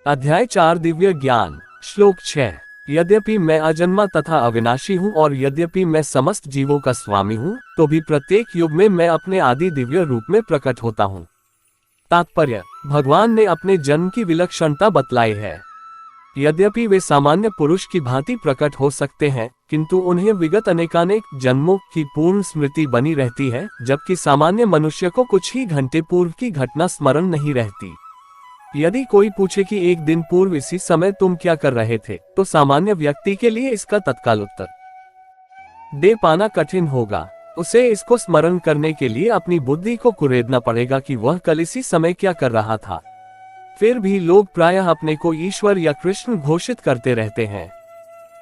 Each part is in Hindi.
अध्याय 4 दिव्य ज्ञान। श्लोक 6। यद्यपि मैं अजन्मा तथा अविनाशी हूँ और यद्यपि मैं समस्त जीवों का स्वामी हूँ, तो भी प्रत्येक युग में मैं अपने आदि दिव्य रूप में प्रकट होता हूँ। तात्पर्य: भगवान ने अपने जन्म की विलक्षणता बतलाई है। यद्यपि वे सामान्य पुरुष की भांति प्रकट हो सकते हैं, किंतु उन्हें विगत अनेकानेक जन्मों की पूर्ण स्मृति बनी रहती है, जबकि सामान्य मनुष्य को कुछ ही घंटे पूर्व की घटना स्मरण नहीं रहती। यदि कोई पूछे कि एक दिन पूर्व इसी समय तुम क्या कर रहे थे, तो सामान्य व्यक्ति के लिए इसका तत्काल उत्तर दे पाना कठिन होगा। उसे इसको स्मरण करने के लिए अपनी बुद्धि को कुरेदना पड़ेगा कि वह कल इसी समय क्या कर रहा था। फिर भी लोग प्रायः अपने को ईश्वर या कृष्ण घोषित करते रहते हैं।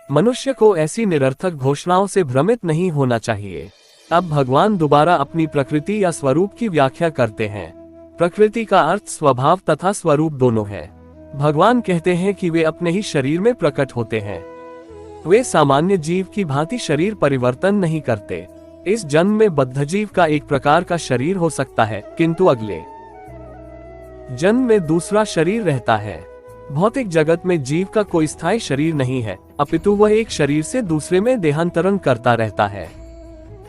मनुष्य को ऐसी निरर्थक घोषणाओं से भ्रमित नहीं होना चाहिए। अब भगवान दोबारा अपनी प्रकृति या स्वरूप की व्याख्या करते हैं। प्रकृति का अर्थ स्वभाव तथा स्वरूप दोनों है। भगवान कहते हैं कि वे अपने ही शरीर में प्रकट होते हैं। वे सामान्य जीव की भांति शरीर परिवर्तन नहीं करते। इस जन्म में बद्ध जीव का एक प्रकार का शरीर हो सकता है, किंतु अगले जन्म में दूसरा शरीर रहता है। भौतिक जगत में जीव का कोई स्थायी शरीर नहीं है, अपितु वह एक शरीर से दूसरे में देहांतरण करता रहता है।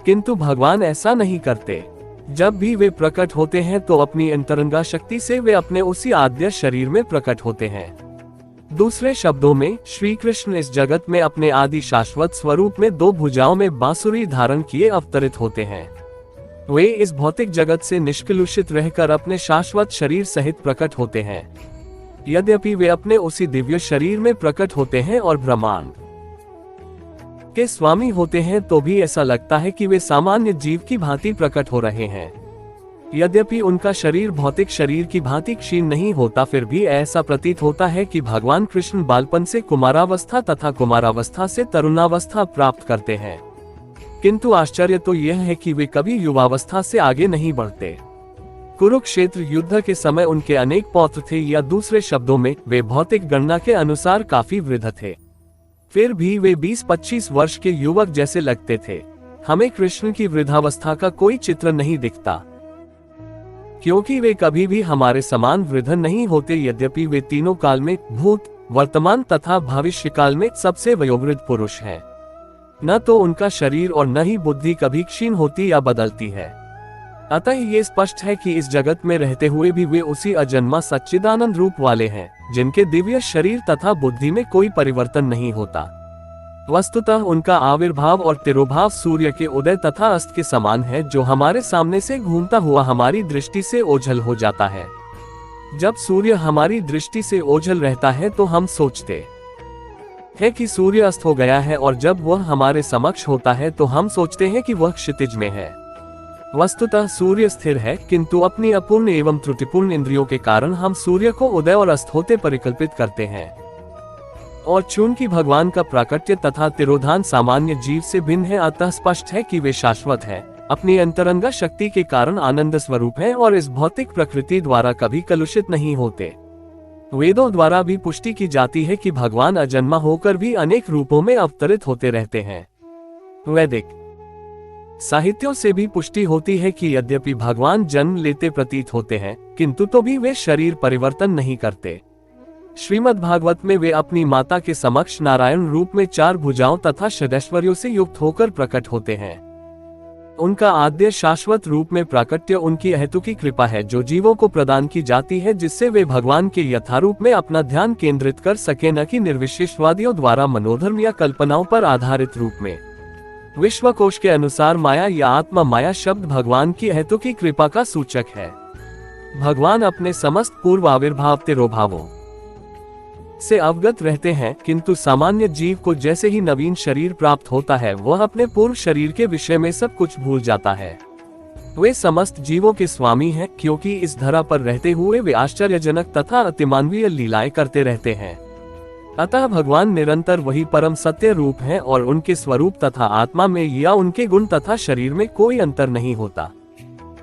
किंतु भगवान ऐसा नहीं करते। जब भी वे प्रकट होते हैं तो अपनी अंतरंगा शक्ति से वे अपने उसी आद्य शरीर में प्रकट होते हैं। दूसरे शब्दों में, श्री कृष्ण इस जगत में अपने आदि शाश्वत स्वरूप में दो भुजाओं में बांसुरी धारण किए अवतरित होते हैं। वे इस भौतिक जगत से निष्कलुषित रहकर अपने शाश्वत शरीर सहित प्रकट होते हैं। यद्यपि वे अपने उसी दिव्य शरीर में प्रकट होते हैं और ब्रह्मांड के स्वामी होते हैं, तो भी ऐसा लगता है कि वे सामान्य जीव की भांति प्रकट हो रहे हैं। यद्यपि उनका शरीर भौतिक शरीर की भांति क्षीण नहीं होता, फिर भी ऐसा प्रतीत होता है कि भगवान कृष्ण बालपन से कुमारावस्था तथा कुमारावस्था से तरुणावस्था प्राप्त करते हैं। किंतु आश्चर्य तो यह है कि वे कभी युवावस्था से आगे नहीं बढ़ते। कुरुक्षेत्र युद्ध के समय उनके अनेक पौत्र थे, या दूसरे शब्दों में, वे भौतिक गणना के अनुसार काफी वृद्ध थे। फिर भी वे 20-25 वर्ष के युवक जैसे लगते थे। हमें कृष्ण की वृद्धावस्था का कोई चित्र नहीं दिखता, क्योंकि वे कभी भी हमारे समान वृद्ध नहीं होते। यद्यपि वे तीनों काल में, भूत, वर्तमान तथा भविष्य काल में सबसे वयोवृद्ध पुरुष हैं। न तो उनका शरीर और न ही बुद्धि कभी क्षीण होती या बदलती है। अतः ये स्पष्ट है कि इस जगत में रहते हुए भी वे उसी अजन्मा सच्चिदानंद रूप वाले हैं, जिनके दिव्य शरीर तथा बुद्धि में कोई परिवर्तन नहीं होता। वस्तुतः उनका आविर्भाव और तिरोभाव सूर्य के उदय तथा अस्त के समान है, जो हमारे सामने से घूमता हुआ हमारी दृष्टि से ओझल हो जाता है। जब सूर्य हमारी दृष्टि से ओझल रहता है तो हम सोचते हैं कि सूर्य अस्त हो गया है, और जब वह हमारे समक्ष होता है तो हम सोचते हैं कि वह क्षितिज में है। वस्तुतः सूर्य स्थिर है, किंतु अपनी अपूर्ण एवं त्रुटिपूर्ण इंद्रियों के कारण हम सूर्य को उदय और अस्त होते परिकल्पित करते हैं। और चूंकि भगवान का प्राकट्य तथा तिरोधान सामान्य जीव से भिन्न है, अतः स्पष्ट है कि वे शाश्वत हैं, अपनी अंतरंगा शक्ति के कारण आनंद स्वरूप हैं और इस भौतिक प्रकृति द्वारा कभी कलुषित नहीं होते। वेदों द्वारा भी पुष्टि की जाती है कि भगवान अजन्मा होकर भी अनेक रूपों में अवतरित होते रहते हैं। वैदिक साहित्यों से भी पुष्टि होती है कि यद्यपि भगवान जन्म लेते प्रतीत होते हैं, किंतु तो भी वे शरीर परिवर्तन नहीं करते। श्रीमद् भागवत में वे अपनी माता के समक्ष नारायण रूप में 4 भुजाओं तथा षडैश्वर्यों से युक्त होकर प्रकट होते हैं। उनका आद्य शाश्वत रूप में प्राकट्य उनकी अहेतुकी कृपा है, जो जीवों को प्रदान की जाती है, जिससे वे भगवान के यथारूप में अपना ध्यान केंद्रित कर सके, न कि निर्विशेषवादियों द्वारा मनोधर्म या कल्पनाओं पर आधारित रूप में। विश्वकोश के अनुसार माया या आत्मा माया शब्द भगवान की अहेतुकी कृपा का सूचक है। भगवान अपने समस्त पूर्व आविर्भाव तिरोभावों से अवगत रहते हैं, किंतु सामान्य जीव को जैसे ही नवीन शरीर प्राप्त होता है, वह अपने पूर्व शरीर के विषय में सब कुछ भूल जाता है। वे समस्त जीवों के स्वामी हैं, क्योंकि इस धरा पर रहते हुए वे आश्चर्यजनक तथा अतिमानवीय लीलाएं करते रहते हैं। अतः भगवान निरंतर वही परम सत्य रूप हैं और उनके स्वरूप तथा आत्मा में या उनके गुण तथा शरीर में कोई अंतर नहीं होता।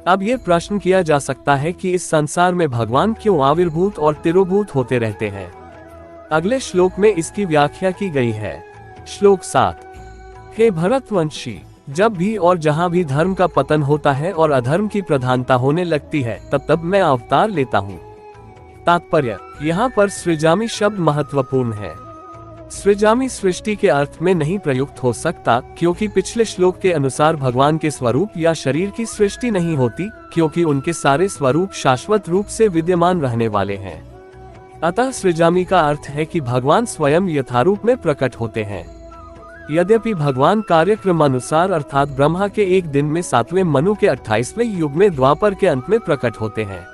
अब ये प्रश्न किया जा सकता है कि इस संसार में भगवान क्यों आविर्भूत और तिरोभूत होते रहते हैं। अगले श्लोक में इसकी व्याख्या की गई है। श्लोक 7। हे भरतवंशी, जब भी और जहाँ भी धर्म का पतन होता है और अधर्म की प्रधानता होने लगती है, तब मैं अवतार लेता हूँ। तात्पर्य, यहाँ पर सृजामि शब्द महत्वपूर्ण है। सृजामि सृष्टि के अर्थ में नहीं प्रयुक्त हो सकता, क्योंकि पिछले श्लोक के अनुसार भगवान के स्वरूप या शरीर की सृष्टि नहीं होती, क्योंकि उनके सारे स्वरूप शाश्वत रूप से विद्यमान रहने वाले हैं। अतः सृजामि का अर्थ है कि भगवान स्वयं यथारूप में प्रकट होते हैं। यद्यपि भगवान कार्यक्रम अनुसार अर्थात ब्रह्मा के एक दिन में 7वें मनु के 28वें युग में द्वापर के अंत में प्रकट होते हैं,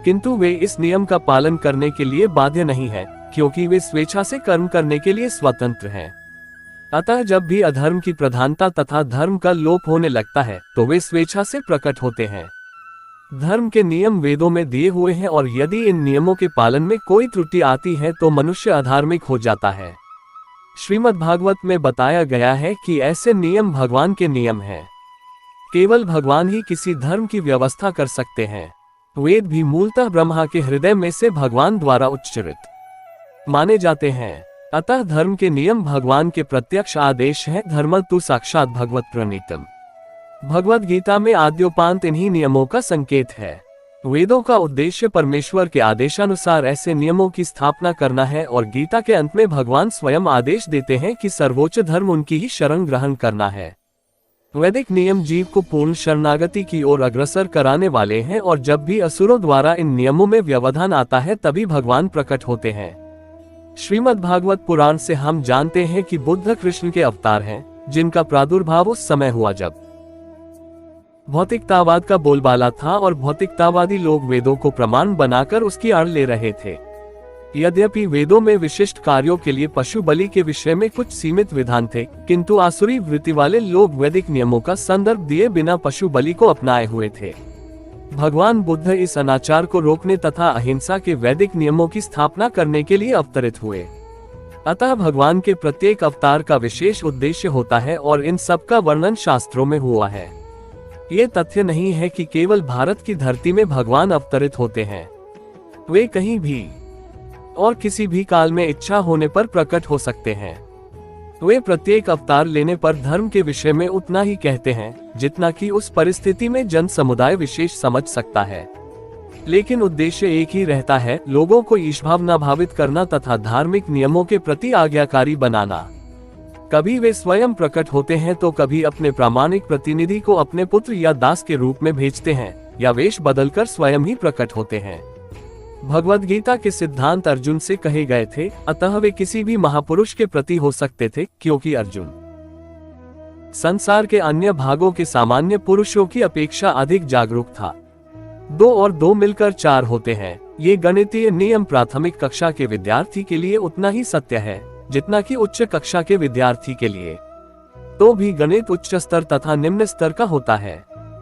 किंतु वे इस नियम का पालन करने के लिए बाध्य नहीं है, क्योंकि वे स्वेच्छा से कर्म करने के लिए स्वतंत्र हैं। अतः जब भी अधर्म की प्रधानता तथा धर्म का लोप होने लगता है तो वे स्वेच्छा से प्रकट होते हैं। धर्म के नियम वेदों में दिए हुए हैं और यदि इन नियमों के पालन में कोई त्रुटि आती है तो मनुष्य अधार्मिक हो जाता है। श्रीमद् भागवत में बताया गया है कि ऐसे नियम भगवान के नियम हैं। केवल भगवान ही किसी धर्म की व्यवस्था कर सकते हैं। वेद भी मूलतः ब्रह्मा के हृदय में से भगवान द्वारा उच्चारित माने जाते हैं। अतः धर्म के नियम भगवान के प्रत्यक्ष आदेश है। धर्म तु साक्षात भगवत प्रणीतम। भगवद गीता में आद्योपांत इन्हीं नियमों का संकेत है। वेदों का उद्देश्य परमेश्वर के आदेशानुसार ऐसे नियमों की स्थापना करना है और गीता के अंत में भगवान स्वयं आदेश देते हैं कि सर्वोच्च धर्म उनकी ही शरण ग्रहण करना है। वैदिक नियम जीव को पूर्ण शरणागति की ओर अग्रसर कराने वाले हैं और जब भी असुरों द्वारा इन नियमों में व्यवधान आता है तभी भगवान प्रकट होते हैं। श्रीमद् भागवत पुराण से हम जानते हैं कि बुद्ध कृष्ण के अवतार हैं, जिनका प्रादुर्भाव उस समय हुआ जब भौतिकतावाद का बोलबाला था और भौतिकतावादी लोग वेदों को प्रमाण बनाकर उसकी आड़ ले रहे थे। यद्यपि वेदों में विशिष्ट कार्यों के लिए पशु बलि के विषय में कुछ सीमित विधान थे, किंतु आसुरी वृत्ति वाले लोग वैदिक नियमों का संदर्भ दिए बिना पशु बलि को अपनाए हुए थे। भगवान बुद्ध इस अनाचार को रोकने तथा अहिंसा के वैदिक नियमों की स्थापना करने के लिए अवतरित हुए। अतः भगवान के प्रत्येक अवतार का विशेष उद्देश्य होता है और इन सब का वर्णन शास्त्रों में हुआ है। ये तथ्य नहीं है कि केवल भारत की धरती में भगवान अवतरित होते हैं। वे कहीं भी और किसी भी काल में इच्छा होने पर प्रकट हो सकते हैं। वे प्रत्येक अवतार लेने पर धर्म के विषय में उतना ही कहते हैं जितना कि उस परिस्थिति में जन समुदाय विशेष समझ सकता है, लेकिन उद्देश्य एक ही रहता है, लोगों को ईशभावना भावित करना तथा धार्मिक नियमों के प्रति आज्ञाकारी बनाना। कभी वे स्वयं प्रकट होते हैं तो कभी अपने प्रामाणिक प्रतिनिधि को अपने पुत्र या दास के रूप में भेजते हैं या वेश बदलकर स्वयं ही प्रकट होते हैं। भगवद गीता के सिद्धांत अर्जुन से कहे गए थे, अतः वे किसी भी महापुरुष के प्रति हो सकते थे, क्योंकि अर्जुन संसार के अन्य भागों के सामान्य पुरुषों की अपेक्षा अधिक जागरूक था। 2 और 2 मिलकर 4 होते हैं। ये गणितीय नियम प्राथमिक कक्षा के विद्यार्थी के लिए उतना ही सत्य है जितना कि उच्च कक्षा के विद्यार्थी के लिए। तो भी गणित उच्च स्तर तथा निम्न स्तर का होता है।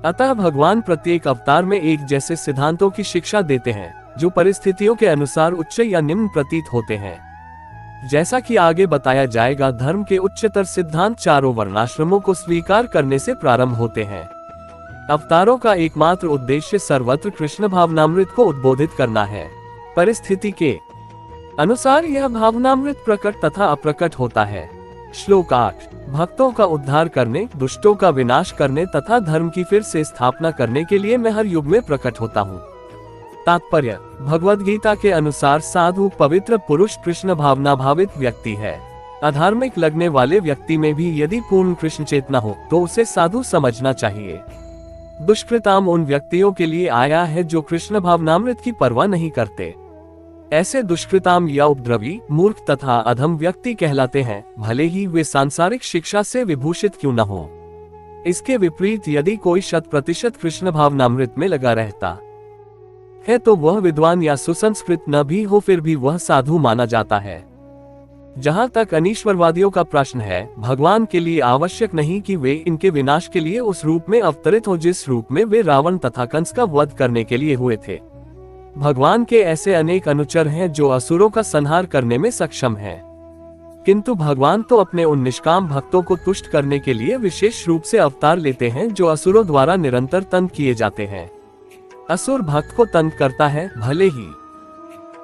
अतः भगवान प्रत्येक अवतार में एक जैसे सिद्धांतों की शिक्षा देते हैं जो परिस्थितियों के अनुसार उच्च या निम्न प्रतीत होते हैं। जैसा कि आगे बताया जाएगा, धर्म के उच्चतर सिद्धांत चारों वर्णाश्रमों को स्वीकार करने से प्रारंभ होते हैं। अवतारों का एकमात्र उद्देश्य सर्वत्र कृष्ण भावनामृत को उद्बोधित करना है। परिस्थिति के अनुसार यह भावनामृत प्रकट तथा अप्रकट होता है। श्लोक 8, भक्तों का उद्धार करने, दुष्टों का विनाश करने तथा धर्म की फिर से स्थापना करने के लिए मैं हर युग में प्रकट होता हूँ। तात्पर्य, भगवद गीता के अनुसार साधु पवित्र पुरुष कृष्ण भावना भावित व्यक्ति है। अधार्मिक लगने वाले व्यक्ति में भी यदि पूर्ण कृष्ण चेतना हो तो उसे साधु समझना चाहिए। दुष्कृताम उन व्यक्तियों के लिए आया है जो कृष्ण भावनामृत की परवाह नहीं करते। ऐसे दुष्कृताम या उपद्रवी, मूर्ख तथा अधम व्यक्ति कहलाते हैं, भले ही वे सांसारिक शिक्षा से विभूषित क्यों न हो। इसके विपरीत यदि कोई 100% कृष्ण भावनामृत में लगा रहता है तो वह विद्वान या सुसंस्कृत न भी हो फिर भी वह साधु माना जाता है। जहां तक अनीश्वरवादियों का प्रश्न है, भगवान के लिए आवश्यक नहीं कि वे इनके विनाश के लिए उस रूप में अवतरित हो जिस रूप में वे रावण तथा कंस का वध करने के लिए हुए थे। भगवान के ऐसे अनेक अनुचर हैं जो असुरों का संहार करने में सक्षम हैं, किंतु भगवान तो अपने उन निष्काम भक्तों को तुष्ट करने के लिए विशेष रूप से अवतार लेते हैं जो असुरों द्वारा निरंतर तंग किए जाते हैं। असुर भक्त को तंग करता है, भले ही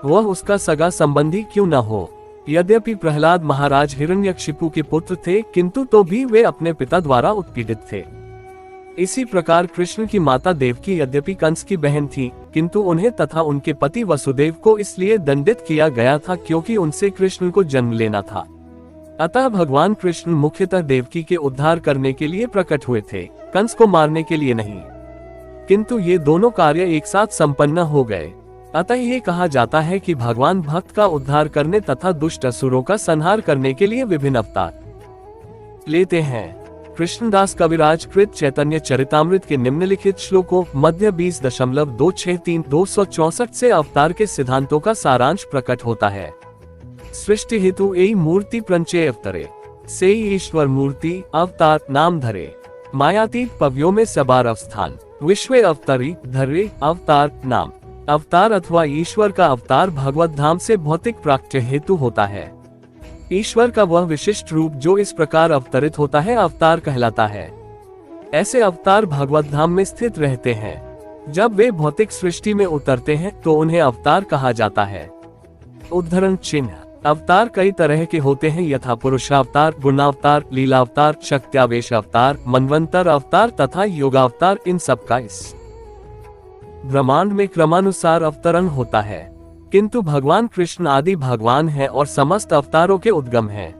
वह उसका सगा संबंधी क्यों न हो। यद्यपि प्रहलाद महाराज हिरण्यकशिपु के पुत्र थे, किंतु तो भी वे अपने पिता द्वारा उत्पीड़ित थे। इसी प्रकार कृष्ण की माता देवकी यद्यपि कंस की बहन थी, किंतु उन्हें तथा उनके पति वसुदेव को इसलिए दंडित किया गया था क्योंकि उनसे कृष्ण को जन्म लेना था। अतः भगवान कृष्ण मुख्यतः देवकी के उद्धार करने के लिए प्रकट हुए थे, कंस को मारने के लिए नहीं। किंतु ये दोनों कार्य एक साथ संपन्न हो गए। अतः ये कहा जाता है कि भगवान भक्त का उद्धार करने तथा दुष्ट असुरों का संहार करने के लिए विभिन्न अवतार लेते हैं। कृष्णदास कविराज कृत चैतन्य चरितामृत के निम्नलिखित श्लोकों मध्य 20.263-264 से अवतार के सिद्धांतों का सारांश प्रकट होता है। सृष्टि हेतु एई मूर्ति प्रंचय अवतरे, से ईश्वर मूर्ति अवतार नाम धरे, मायातीत पव्यों में सबार अवस्थान, विश्व अवतरी धरे अवतार नाम। अवतार अथवा ईश्वर का अवतार भगवत धाम से भौतिक प्राक्ट्य हेतु होता है। ईश्वर का वह विशिष्ट रूप जो इस प्रकार अवतरित होता है अवतार कहलाता है। ऐसे अवतार भगवत धाम में स्थित रहते हैं। जब वे भौतिक सृष्टि में उतरते हैं तो उन्हें अवतार कहा जाता है। उद्धरण चिन्ह। अवतार कई तरह के होते हैं, यथा पुरुषावतार, गुणावतार, लीलावतार, शक्त्यावेश अवतार, मनवंतर अवतार तथा योगावतार। इन सब का इस ब्रह्मांड में क्रमानुसार अवतरण होता है, किंतु भगवान कृष्ण आदि भगवान हैं और समस्त अवतारों के उद्गम हैं।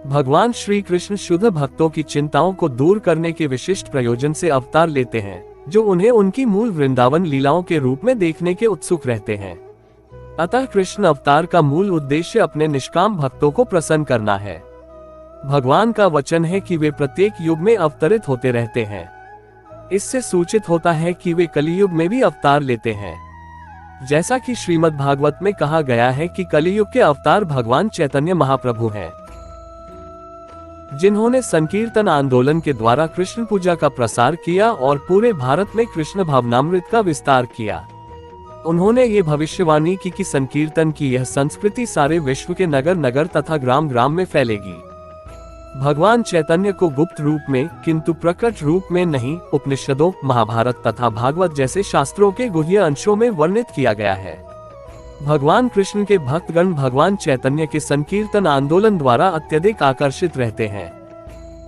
भगवान श्री कृष्ण शुद्ध भक्तों की चिंताओं को दूर करने के विशिष्ट प्रयोजन से अवतार लेते हैं, जो उन्हें उनकी मूल वृंदावन लीलाओं के रूप में देखने के उत्सुक रहते हैं। अतः कृष्ण अवतार का मूल उद्देश्य अपने निष्काम भक्तों को प्रसन्न करना है। भगवान का वचन है कि वे प्रत्येक युग में अवतरित होते रहते हैं। इससे सूचित होता है कि वे कलियुग में भी अवतार लेते हैं। जैसा कि श्रीमद् भागवत में कहा गया है कि कलियुग के अवतार भगवान चैतन्य महाप्रभु हैं, जिन्होंने संकीर्तन आंदोलन के द्वारा कृष्ण पूजा का प्रसार किया और पूरे भारत में कृष्ण भावनामृत का विस्तार किया। उन्होंने ये भविष्यवाणी की कि संकीर्तन की यह संस्कृति सारे विश्व के नगर नगर तथा ग्राम ग्राम में फैलेगी। भगवान चैतन्य को गुप्त रूप में किंतु प्रकट रूप में नहीं, उपनिषदों, महाभारत तथा भागवत जैसे शास्त्रों के गुह्य अंशों में वर्णित किया गया है। भगवान कृष्ण के भक्तगण भगवान चैतन्य के संकीर्तन आंदोलन द्वारा अत्यधिक आकर्षित रहते हैं।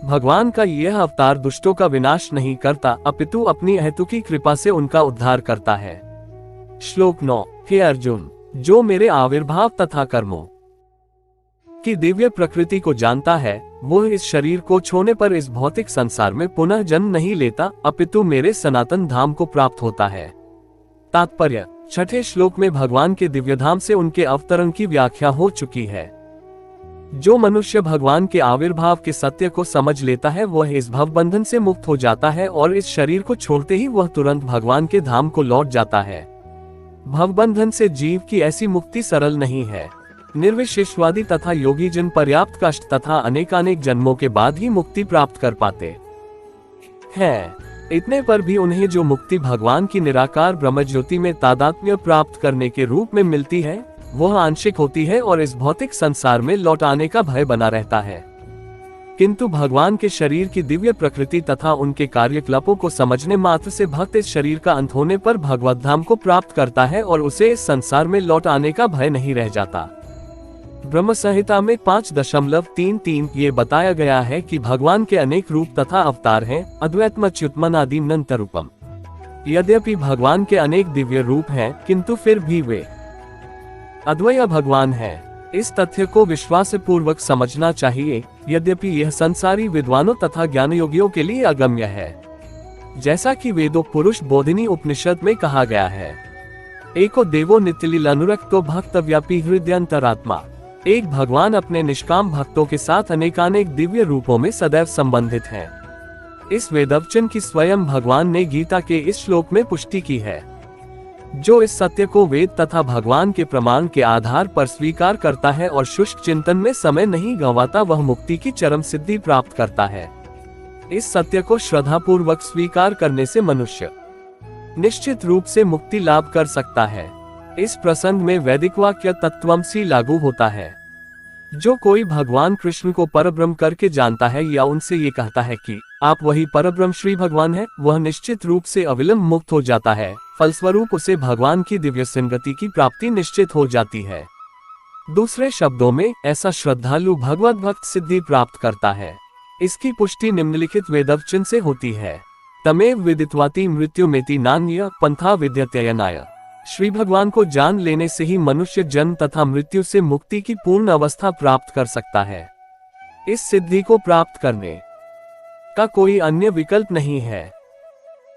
भगवान का यह अवतार दुष्टों का विनाश नहीं करता, अपितु अपनी अहेतुकी कृपा से उनका उद्धार करता है। श्लोक 9। हे अर्जुन, जो मेरे आविर्भाव तथा कर्मों की दिव्य प्रकृति को जानता है, वो इस शरीर को छोड़ने पर इस भौतिक संसार में पुनः जन्म नहीं लेता, अपितु मेरे सनातन धाम को प्राप्त होता है। तात्पर्य। छठे श्लोक में भगवान के दिव्य धाम से उनके अवतरण की व्याख्या हो चुकी है। जो मनुष्य भगवान के आविर्भाव के सत्य को समझ लेता है वह इस भवबंधन से मुक्त हो जाता है और इस शरीर को छोड़ते ही वह तुरंत भगवान के धाम को लौट जाता है। भवबंधन से जीव की ऐसी मुक्ति सरल नहीं है। निर्विशेषवादी तथा योगी जन पर्याप्त कष्ट तथा अनेकानेक जन्मों के बाद ही मुक्ति प्राप्त कर पाते हैं। इतने पर भी उन्हें जो मुक्ति भगवान की निराकार ब्रह्म ज्योति में तादात्म्य प्राप्त करने के रूप में मिलती है, वह आंशिक होती है और इस भौतिक संसार में लौट आने का भय बना रहता है। किंतु भगवान के शरीर की दिव्य प्रकृति तथा उनके कार्यकलापों को समझने मात्र से भक्त इस शरीर का अंत होने पर भगवत धाम को प्राप्त करता है और उसे इस संसार में लौट आने का भय नहीं रह जाता। ब्रह्म संहिता में 5.33 ये बताया गया है कि भगवान के अनेक रूप तथा अवतार हैं, अद्वैतमच्युतमनादि अनंतरूपम। यद्यपि भगवान के अनेक दिव्य रूप हैं, किंतु फिर भी वे अद्वैय भगवान हैं। इस तथ्य को विश्वास पूर्वक समझना चाहिए, यद्यपि यह संसारी विद्वानों तथा ज्ञानयोगियों के लिए अगम्य है। जैसा कि वेदों पुरुष बोधिनी उपनिषद में कहा गया है, एको देवो नित्यलील अनुरक्तो भक्तव्यापी हृदयंतरात्मा। एक भगवान अपने निष्काम भक्तों के साथ अनेकानेक दिव्य रूपों में सदैव संबंधित हैं। इस वेदवचन की स्वयं भगवान ने गीता के इस श्लोक में पुष्टि की है। जो इस सत्य को वेद तथा भगवान के प्रमाण के आधार पर स्वीकार करता है और शुष्क चिंतन में समय नहीं गंवाता, वह मुक्ति की चरम सिद्धि प्राप्त करता है। इस सत्य को श्रद्धापूर्वक स्वीकार करने से मनुष्य निश्चित रूप से मुक्ति लाभ कर सकता है। इस प्रसंग में वैदिक वाक्य तत्त्वमसि लागू होता है। जो कोई भगवान कृष्ण को परब्रह्म करके जानता है या उनसे ये कहता है कि आप वही परब्रह्म श्री भगवान है, वह निश्चित रूप से अविलंब मुक्त हो जाता है। फलस्वरूप उसे भगवान की दिव्य संगति की प्राप्ति निश्चित हो जाती है। दूसरे शब्दों में, ऐसा श्रद्धालु भगवत भक्त सिद्धि प्राप्त करता है। इसकी पुष्टि निम्नलिखित वेदवचन से होती है। तमेव विदित्वाति मृत्युमेति नान्य पंथा विद्यतेयनाय। श्री भगवान को जान लेने से ही मनुष्य जन्म तथा मृत्यु से मुक्ति की पूर्ण अवस्था प्राप्त कर सकता है। इस सिद्धि को प्राप्त करने का कोई अन्य विकल्प नहीं है।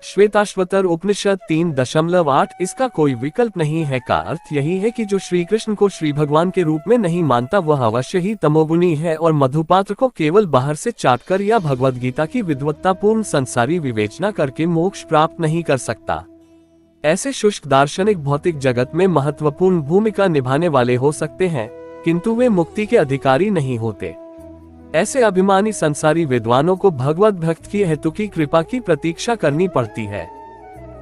श्वेताश्वतर उपनिषद 3.8 इसका कोई विकल्प नहीं है का अर्थ यही है कि जो श्री कृष्ण को श्री भगवान के रूप में नहीं मानता वह अवश्य ही तमोगुणी है और मधुपात्र को केवल बाहर से चाटकर या भगवद गीता की विद्वत्तापूर्ण संसारी विवेचना करके मोक्ष प्राप्त नहीं कर सकता। ऐसे शुष्क दार्शनिक भौतिक जगत में महत्वपूर्ण भूमिका निभाने वाले हो सकते हैं, किंतु वे मुक्ति के अधिकारी नहीं होते। ऐसे अभिमानी संसारी विद्वानों को भगवत भक्त की हेतु की कृपा की प्रतीक्षा करनी पड़ती है।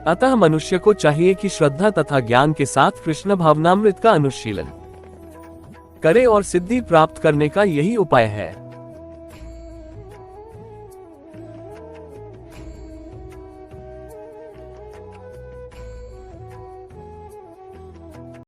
अतः मनुष्य को चाहिए कि श्रद्धा तथा ज्ञान के साथ कृष्ण भावनामृत का अनुशीलन करे और सिद्धि प्राप्त करने का यही उपाय है।